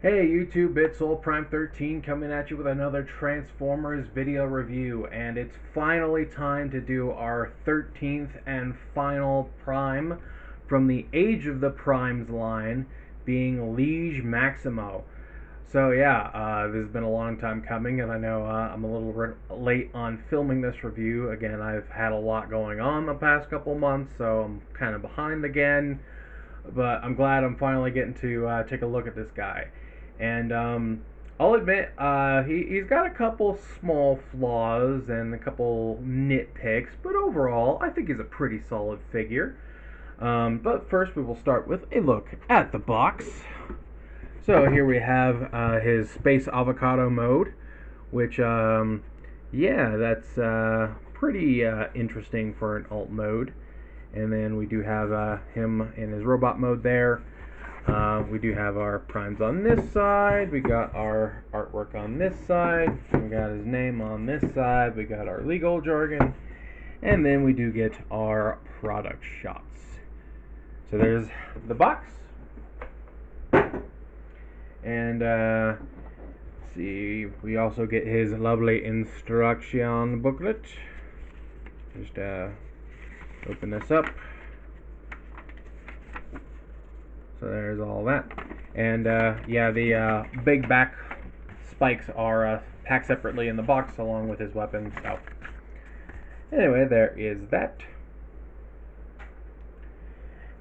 Hey YouTube, it's Old Prime 13 coming at you with another Transformers video review, and it's finally time to do our 13th and final Prime from the Age of the Primes line, being Liege Maximo. So yeah, this has been a long time coming, and I know I'm a little late on filming this review. Again, I've had a lot going on the past couple months, so I'm kind of behind again, but I'm glad I'm finally getting to take a look at this guy. And I'll admit, he's got a couple small flaws and a couple nitpicks, but overall, I think he's a pretty solid figure. But first, we will start with a look at the box. So here we have his Space Avocado mode, which, yeah, that's pretty interesting for an alt mode. And then we do have him in his robot mode there. We do have our primes on this side. We got our artwork on this side. We got his name on this side. We got our legal jargon. And then we do get our product shots. So there's the box. And let's see, we also get his lovely instruction booklet. Just open this up. So there's all that. And yeah, the big back spikes are packed separately in the box along with his weapons. So anyway, there is that.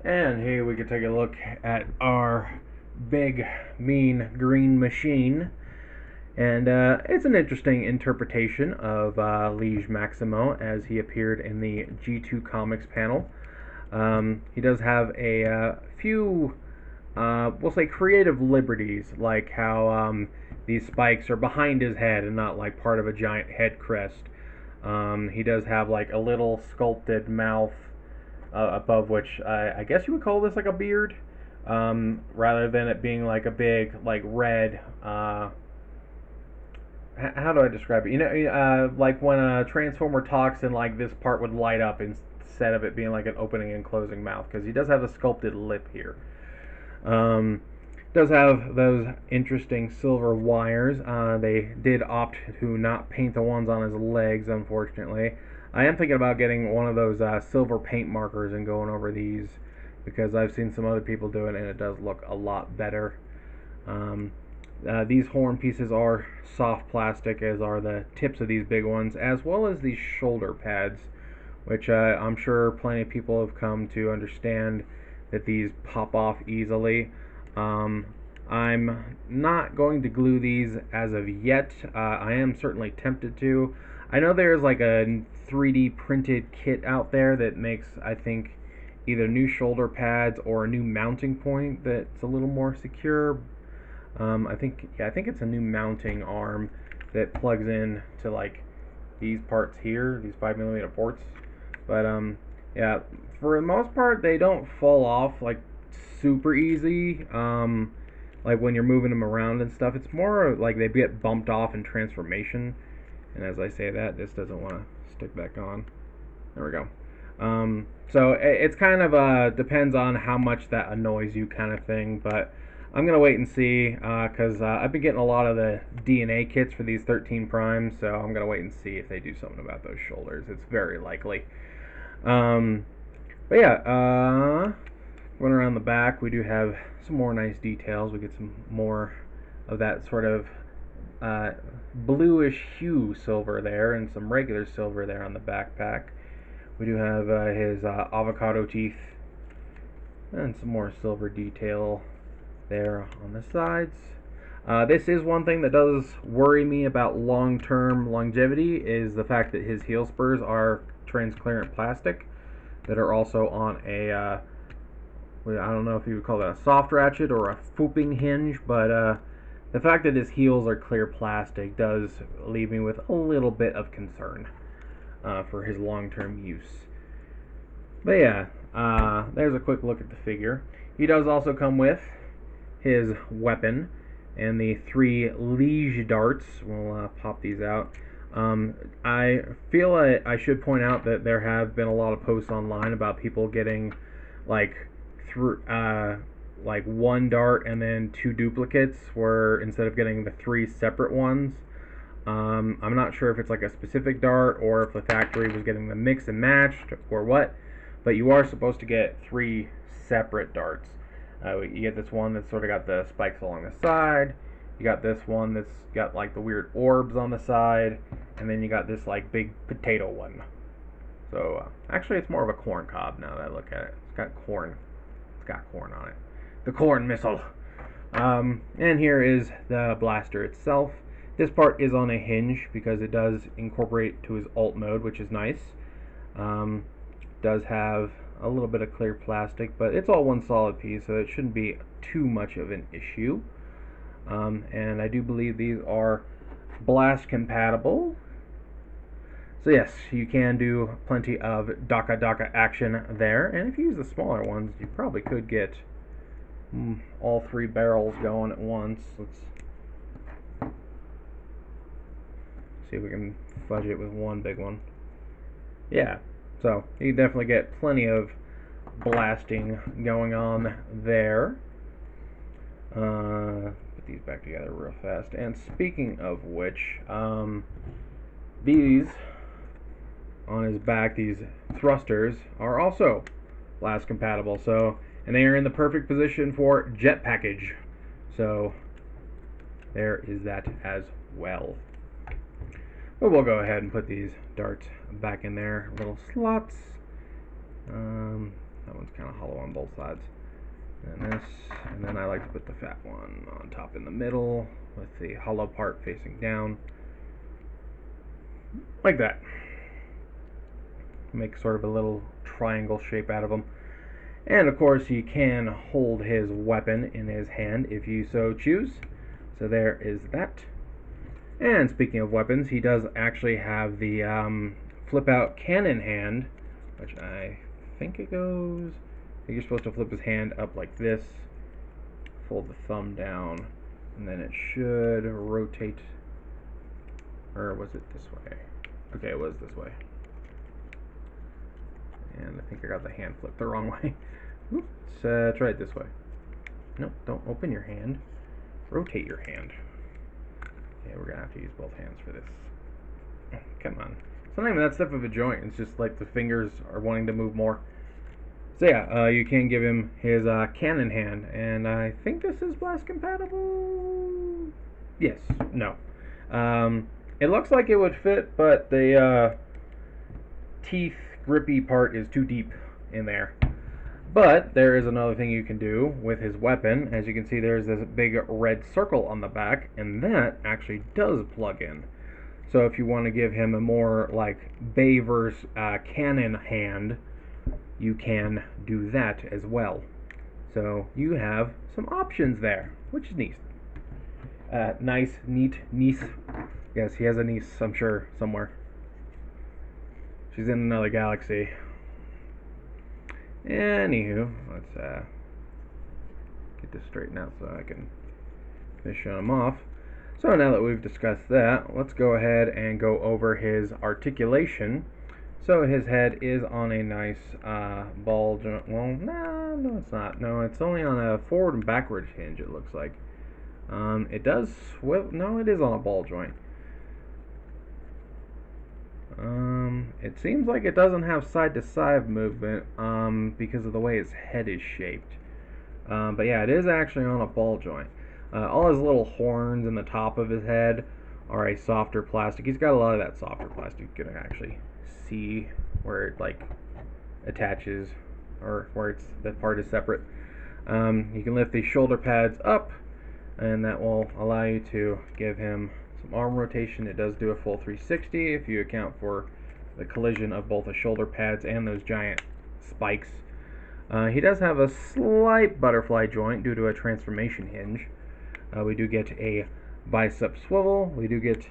And here we can take a look at our big, mean green machine. And it's an interesting interpretation of Liege Maximo as he appeared in the G2 Comics panel. He does have a few, we'll say, creative liberties, like how these spikes are behind his head and not like part of a giant head crest. He does have like a little sculpted mouth above which I guess you would call this like a beard, rather than it being like a big like red. How do I describe it? You know, like when a transformer talks and like this part would light up instead of it being like an opening and closing mouth, because he does have a sculpted lip here. Does have those interesting silver wires. They did opt to not paint the ones on his legs, unfortunately. I am thinking about getting one of those silver paint markers and going over these, because I've seen some other people do it and it does look a lot better. These horn pieces are soft plastic, as are the tips of these big ones, as well as these shoulder pads, which I'm sure plenty of people have come to understand that these pop off easily. I'm not going to glue these as of yet. I am certainly tempted to. I know there's like a 3D printed kit out there that makes, I think, either new shoulder pads or a new mounting point that's a little more secure. I think it's a new mounting arm that plugs in to like these parts here, these 5mm ports. But yeah, for the most part, they don't fall off like super easy. Like when you're moving them around and stuff, it's more like they get bumped off in transformation. And as I say that, this doesn't want to stick back on. There we go. So it's kind of depends on how much that annoys you, kind of thing. But I'm gonna wait and see, because I've been getting a lot of the DNA kits for these 13 primes, so I'm gonna wait and see if they do something about those shoulders. It's very likely. But yeah, going around the back, we do have some more nice details. We get some more of that sort of bluish hue silver there, and some regular silver there on the backpack. We do have his avocado teeth, and some more silver detail there on the sides. This is one thing that does worry me about long-term longevity, is the fact that his heel spurs are transparent plastic that are also on a, I don't know if you would call that a soft ratchet or a fooping hinge, but the fact that his heels are clear plastic does leave me with a little bit of concern for his long-term use. But yeah, there's a quick look at the figure. He does also come with his weapon and the 3 liege darts. We'll pop these out. I feel I should point out that there have been a lot of posts online about people getting like through like one dart and then two duplicates, where instead of getting the three separate ones. I'm not sure if it's like a specific dart or if the factory was getting them mixed and matched or what, but you are supposed to get three separate darts. You get this one that's sort of got the spikes along the side. You got this one that's got like the weird orbs on the side, and then you got this like big potato one. So actually, it's more of a corn cob now that I look at it. It's got corn. It's got corn on it. The corn missile. And here is the blaster itself. This part is on a hinge because it does incorporate to his alt mode, which is nice. Does have a little bit of clear plastic, but it's all one solid piece, so it shouldn't be too much of an issue. And I do believe these are blast compatible. So yes, you can do plenty of Daka action there, and if you use the smaller ones, you probably could get all three barrels going at once. Let's see if we can fudge it with one big one. Yeah, so you definitely get plenty of blasting going on there. Put these back together real fast. And speaking of which, these on his back, these thrusters, are also blast compatible. So, and they are in the perfect position for jet package. So there is that as well. But we'll go ahead and put these darts back in their little slots. That one's kind of hollow on both sides. And this, and then I like to put the fat one on top in the middle with the hollow part facing down. Like that. Make sort of a little triangle shape out of them. And of course you can hold his weapon in his hand if you so choose. So there is that. And speaking of weapons, he does actually have the flip-out cannon hand, which I think it goes... I think you're supposed to flip his hand up like this, fold the thumb down, and then it should rotate... Or was it this way? Okay, it was this way. And I think I got the hand flipped the wrong way. Let's try it this way. Nope, don't open your hand. Rotate your hand. Yeah, we're gonna have to use both hands for this. Oh, come on. It's not even that stiff of a joint. It's just like the fingers are wanting to move more. So yeah, you can give him his cannon hand, and I think this is blast compatible. Yes. No. It looks like it would fit, but the teeth grippy part is too deep in there. But there is another thing you can do with his weapon. As you can see, there's this big red circle on the back, and that actually does plug in. So if you want to give him a more like Bay versus cannon hand, you can do that as well. So you have some options there, which is neat. Neat niece. Yes, he has a niece, I'm sure, somewhere. She's in another galaxy. Anywho, let's get this straightened out so I can finish him off. So now that we've discussed that, let's go ahead and go over his articulation. So his head is on a nice ball joint. Well, no, it's not. No, it's only on a forward and backward hinge, it looks like. It does swivel. No, it is on a ball joint. It seems like it doesn't have side-to-side movement because of the way his head is shaped. But yeah, it is actually on a ball joint. All his little horns in the top of his head are a softer plastic. He's got a lot of that softer plastic. You can actually see where it like attaches, or where it's that part is separate. You can lift the shoulder pads up, and that will allow you to give him some arm rotation. It does do a full 360 if you account for the collision of both the shoulder pads and those giant spikes. He does have a slight butterfly joint due to a transformation hinge. We do get a bicep swivel. We do get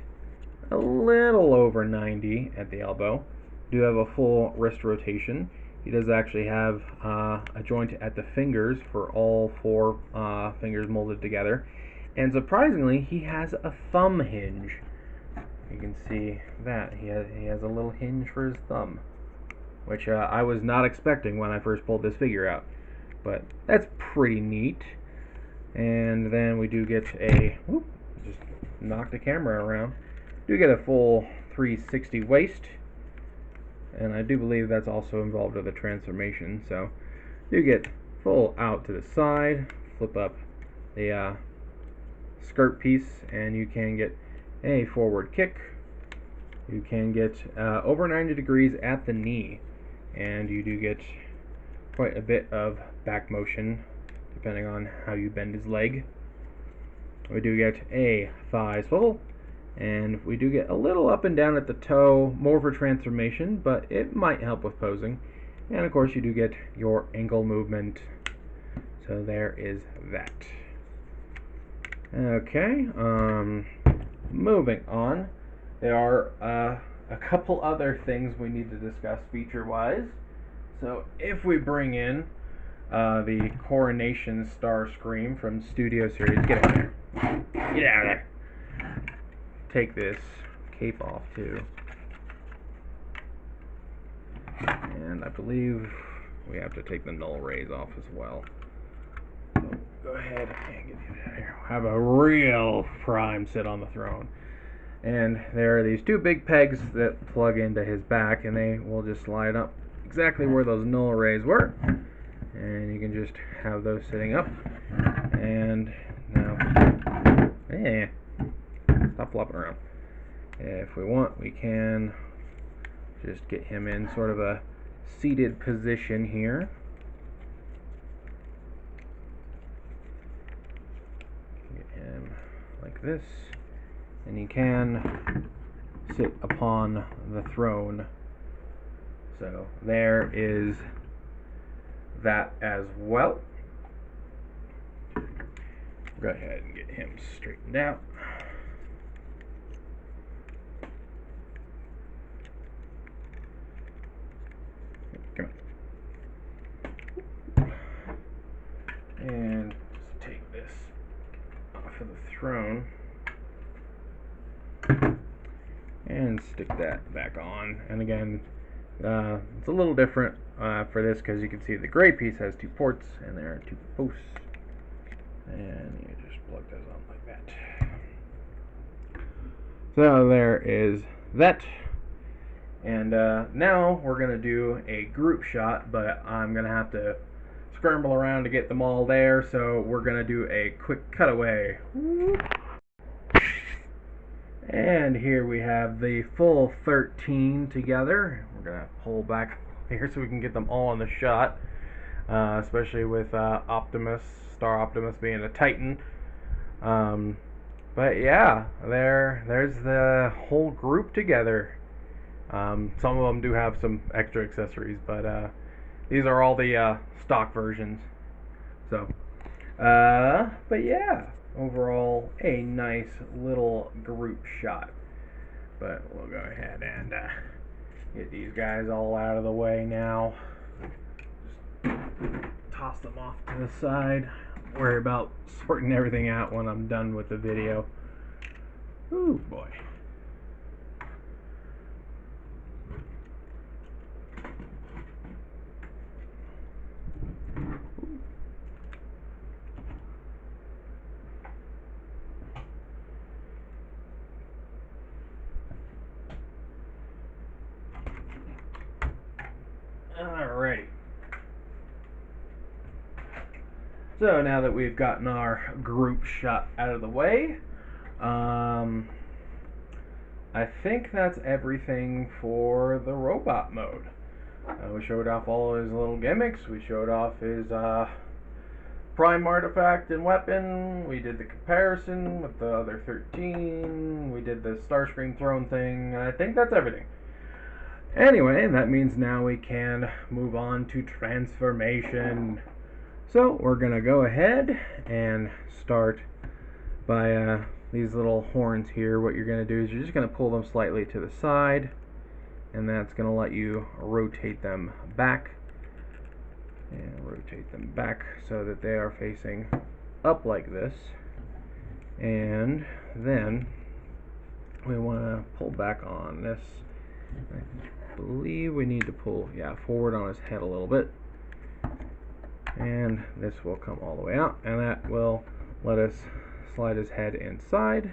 a little over 90 at the elbow. Do have a full wrist rotation. He does actually have a joint at the fingers for all four fingers molded together. And surprisingly, he has a thumb hinge. You can see that. He has a little hinge for his thumb, which I was not expecting when I first pulled this figure out. but that's pretty neat. And then we do get a, whoop, just knocked the camera around, do get a full 360 waist, and I do believe that's also involved with the transformation. So you get full out to the side, flip up the skirt piece, and you can get a forward kick. You can get over 90 degrees at the knee, and you do get quite a bit of back motion depending on how you bend his leg. We do get a thigh swivel, and we do get a little up and down at the toe, more for transformation, but it might help with posing. And of course you do get your ankle movement. So there is that. Okay, moving on. There are a couple other things we need to discuss feature-wise. So if we bring in the Coronation Star Scream from Studio Series, get out of there. Get out of there. Take this cape off too. And I believe we have to take the null rays off as well. So go ahead and get you out of here. Have a real prime sit on the throne. And there are these two big pegs that plug into his back, and they will just slide up exactly where those null rays were. And you can just have those sitting up. And now, stop flopping around. If we want, we can just get him in sort of a seated position here. Get him like this. And he can sit upon the throne. So there is that as well. Go ahead and get him straightened out. Come on. And just take this off of the throne and stick that back on. And again, it's a little different for this because you can see the gray piece has two ports and there are two posts, and you just plug those on like that. So there is that. And now we're going to do a group shot, but I'm going to have to scramble around to get them all there, so we're going to do a quick cutaway. And here we have the full 13 together. We're going to pull back here so we can get them all in the shot, especially with Optimus, Star Optimus being a Titan. But yeah, there's the whole group together. Some of them do have some extra accessories, but these are all the stock versions. So, but yeah, overall a nice little group shot. But we'll go ahead and get these guys all out of the way now. Just toss them off to the side. Worry about sorting everything out when I'm done with the video. Ooh boy. Alrighty. So now that we've gotten our group shot out of the way, I think that's everything for the robot mode. We showed off all his little gimmicks. We showed off his prime artifact and weapon. We did the comparison with the other 13. We did the Starscream throne thing. I think that's everything. Anyway, that means now we can move on to transformation. So we're going to go ahead and start by these little horns here. What you're going to do is you're just going to pull them slightly to the side, and that's going to let you rotate them back. And rotate them back so that they are facing up like this. And then we want to pull back on this. I believe we need to pull, forward on his head a little bit. And this will come all the way out, and that will let us slide his head inside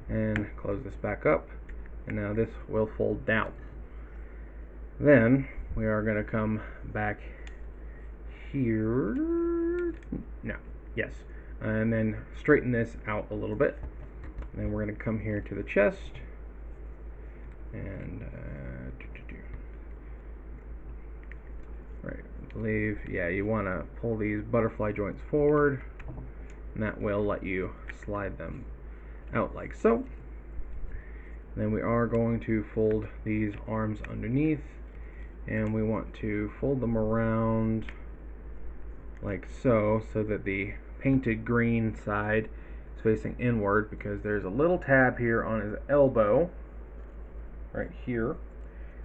and close this back up. And now this will fold down. Then we are going to come back here. No, yes. And then straighten this out a little bit. And then we're going to come here to the chest. And right, I believe, yeah, you want to pull these butterfly joints forward, and that will let you slide them out like so. Then we are going to fold these arms underneath, and we want to fold them around like so, so that the painted green side is facing inward, because there's a little tab here on his elbow right here.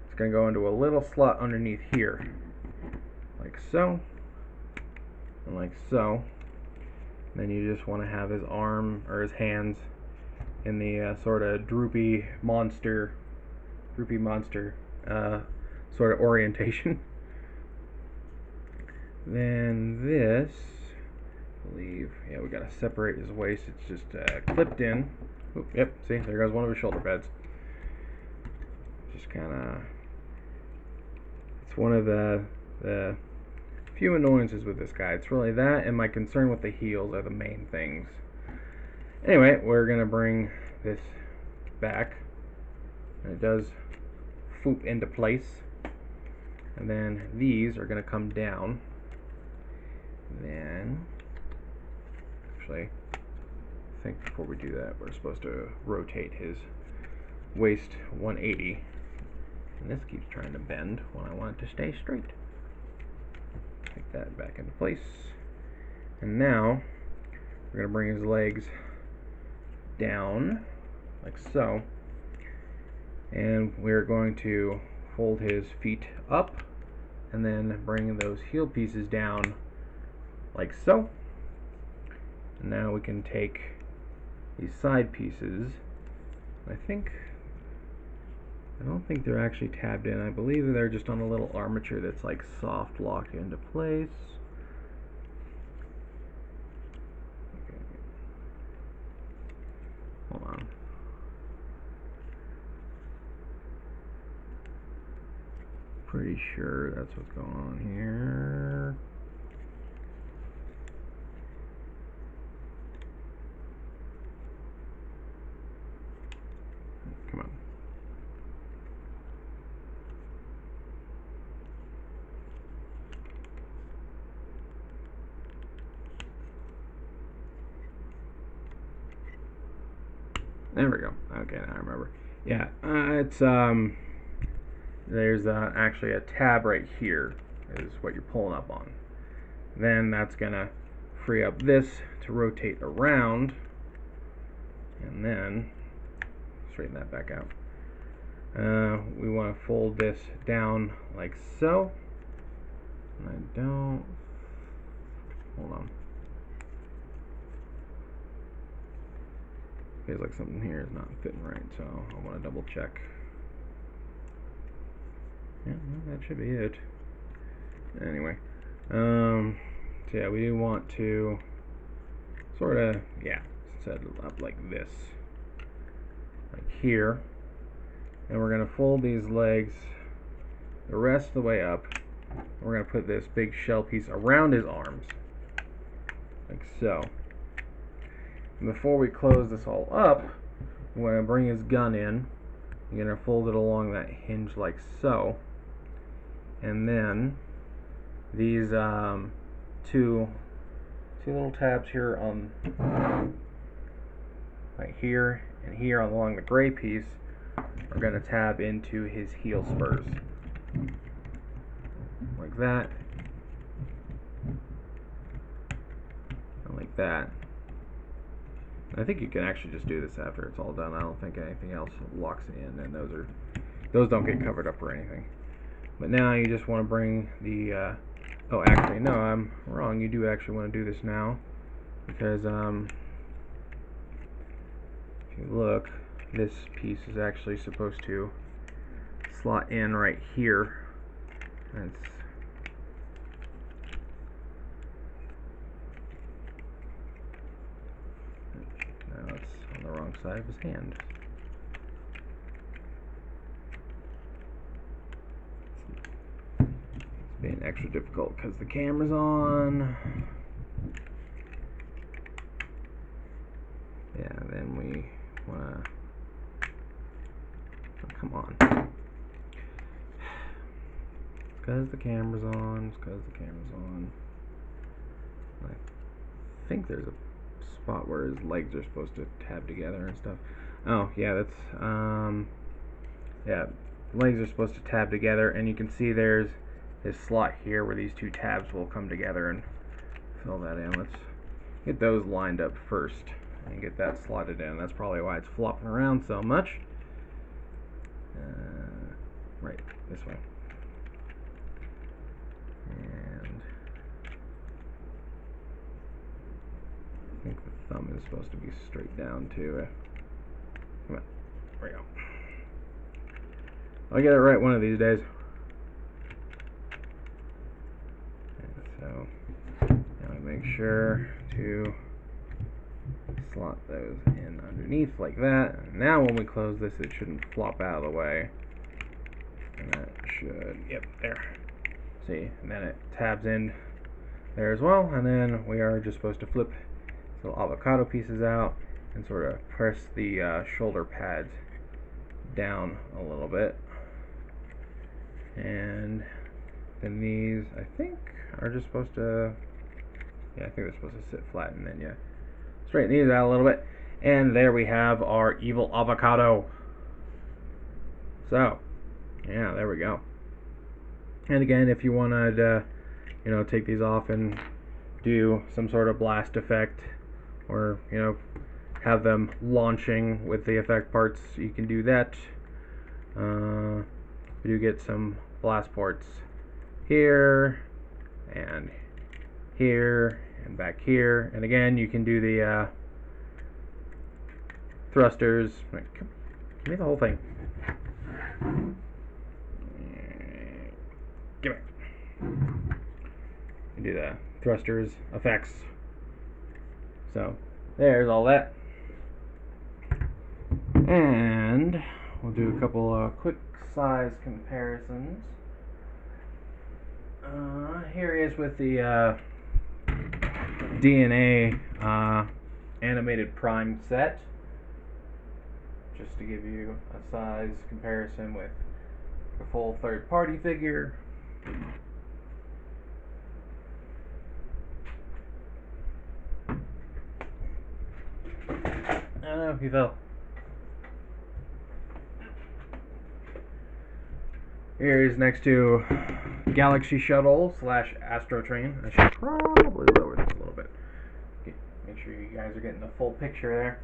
It's going to go into a little slot underneath here like so and like so. And then you just want to have his arm or his hands in the sort of droopy monster sort of orientation. Then this, I believe, yeah, we got to separate his waist. It's just clipped in. Oop, yep, see, there goes one of his shoulder pads. Just kind of, it's one of the few annoyances with this guy. It's really that and my concern with the heels are the main things. Anyway, we're going to bring this back, and it does foop into place. And then these are going to come down. Then, actually, I think before we do that, we're supposed to rotate his waist 180. And this keeps trying to bend when I want it to stay straight. Take that back into place. And now, we're going to bring his legs down, like so. And we're going to fold his feet up, and then bring those heel pieces down, like so. And now we can take these side pieces. I don't think they're actually tabbed in. I believe they're just on a little armature that's like soft locked into place. Okay. Hold on. Pretty sure that's what's going on here. Come on. There we go. Okay, now I remember. Yeah, it's there's actually a tab right here is what you're pulling up on. Then that's gonna free up this to rotate around, and then straighten that back out. We want to fold this down like so. And I don't. Hold on. Feels like something here is not fitting right, so I want to double check. Yeah, well, that should be it. Anyway, so yeah, we do want to sort of, yeah, set it up like this, like here, and we're going to fold these legs the rest of the way up. We're going to put this big shell piece around his arms, like so. And before we close this all up, we're going to bring his gun in. You're going to fold it along that hinge like so. And then these two little tabs here on right here and here along the gray piece are going to tab into his heel spurs like that and like that. I think you can actually just do this after it's all done. I don't think anything else locks in, and those don't get covered up or anything. But now you just want to bring the oh, actually no, I'm wrong. You do actually want to do this now, because if you look, this piece is actually supposed to slot in right here. And wrong side of his hand. It's being extra difficult because the camera's on. Yeah, then we wanna. Oh, come on. It's because the camera's on. It's because the camera's on. I think there's a spot where his legs are supposed to tab together and stuff. Oh, yeah, that's yeah, legs are supposed to tab together, and you can see there's his slot here where these two tabs will come together and fill that in. Let's get those lined up first and get that slotted in. That's probably why it's flopping around so much. Right, this way. And I think the thumb is supposed to be straight down too. Come on, there we go. I'll get it right one of these days. And so now I make sure to slot those in underneath like that. And now when we close this, it shouldn't flop out of the way. And that should, yep, there. See, and then it tabs in there as well. And then we are just supposed to flip these little avocado pieces out and sort of press the shoulder pads down a little bit. And then these, I think, are just supposed to, yeah, I think they're supposed to sit flat, and then, yeah, straighten these out a little bit. And there we have our evil avocado. So, yeah, there we go. And again, if you wanted to, you know, take these off and do some sort of blast effect, or, you know, have them launching with the effect parts, you can do that. We do get some blast ports here, and here, and back here. And again, you can do the thrusters. Give me the whole thing. Give it. You do the thrusters, effects. So there's all that. And we'll do a couple quick size comparisons. Here he is with the DNA animated prime set, just to give you a size comparison with a full third-party figure. I don't know if you fell. Here he's next to Galaxy Shuttle / Astro Train. I should probably lower this a little bit. Make sure you guys are getting the full picture there.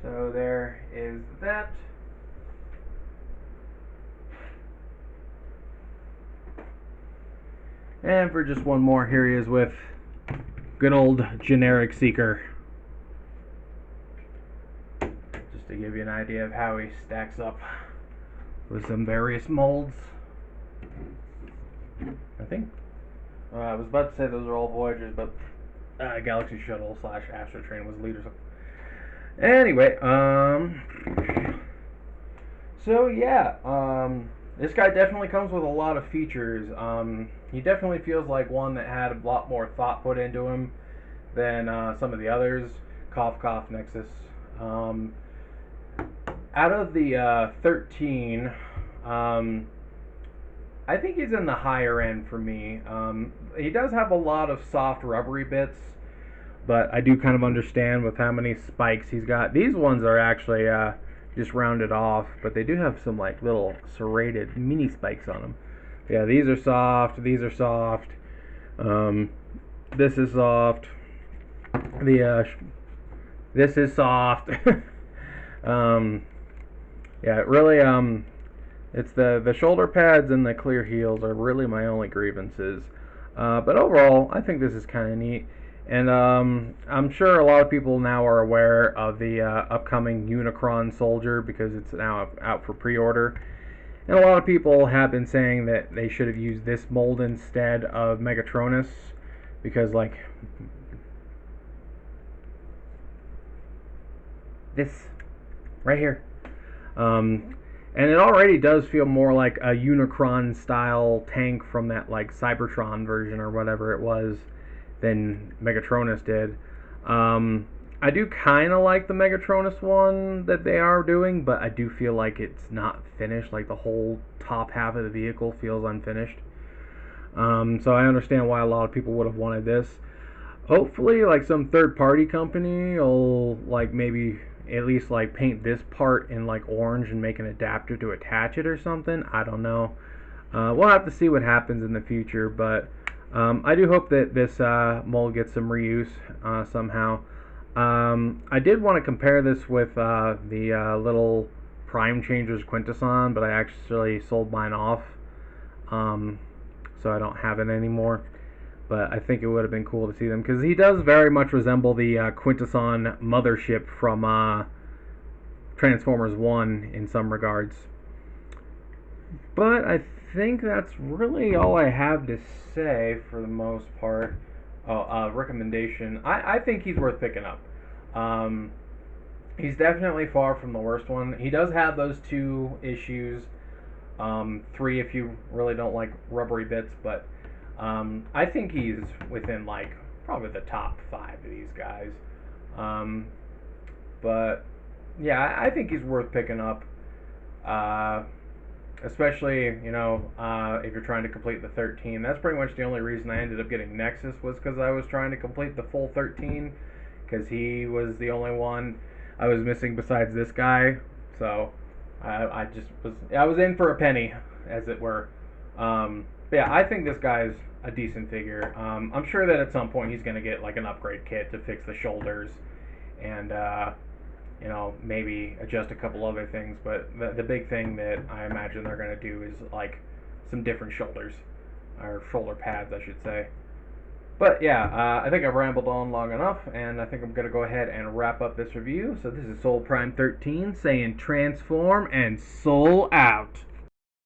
So there is that. And for just one more, here he is with good old generic Seeker. Just to give you an idea of how he stacks up with some various molds. I think I was about to say those are all Voyagers, but Galaxy Shuttle / Astro Train was leaders. Anyway, so yeah, this guy definitely comes with a lot of features. He definitely feels like one that had a lot more thought put into him than some of the others. Cough, cough, Nexus. Out of the 13, I think he's in the higher end for me. He does have a lot of soft rubbery bits, but I do kind of understand with how many spikes he's got. These ones are actually just rounded off, but they do have some like little serrated mini spikes on them. Yeah, these are soft. These are soft. This is soft. This is soft. Yeah, really, it's the shoulder pads and the clear heels are really my only grievances. But overall, I think this is kind of neat. And I'm sure a lot of people now are aware of the upcoming Unicron Soldier because it's now out for pre-order. And a lot of people have been saying that they should have used this mold instead of Megatronus because, like, This right here. And it already does feel more like a Unicron style tank from that like Cybertron version or whatever it was than Megatronus did. I do kind of like the Megatronus one that they are doing, but I do feel like it's not finished. Like the whole top half of the vehicle feels unfinished. So I understand why a lot of people would have wanted this. Hopefully, like some third-party company will like maybe at least like paint this part in like orange and make an adapter to attach it or something. I don't know. We'll have to see what happens in the future, but I do hope that this mold gets some reuse somehow. I did want to compare this with the little Prime Changers Quintesson, but I actually sold mine off, so I don't have it anymore. But I think it would have been cool to see them, because he does very much resemble the Quintesson mothership from Transformers 1 in some regards. But I think that's really all I have to say for the most part. Oh, recommendation. I think he's worth picking up. He's definitely far from the worst one. He does have those 2 issues. 3 if you really don't like rubbery bits, but I think he's within like probably the top 5 of these guys. But yeah, I think he's worth picking up. Especially, if you're trying to complete the 13. That's pretty much the only reason I ended up getting Nexus, was because I was trying to complete the full 13, because he was the only one I was missing besides this guy. So I was in for a penny, as it were. But yeah, I think this guy's a decent figure. I'm sure that at some point he's going to get like an upgrade kit to fix the shoulders and maybe adjust a couple other things. But the big thing that I imagine they're going to do is like some different shoulders, or shoulder pads, I should say. But yeah, I think I've rambled on long enough, and I think I'm going to go ahead and wrap up this review. So this is Soul Prime 13 saying transform and soul out.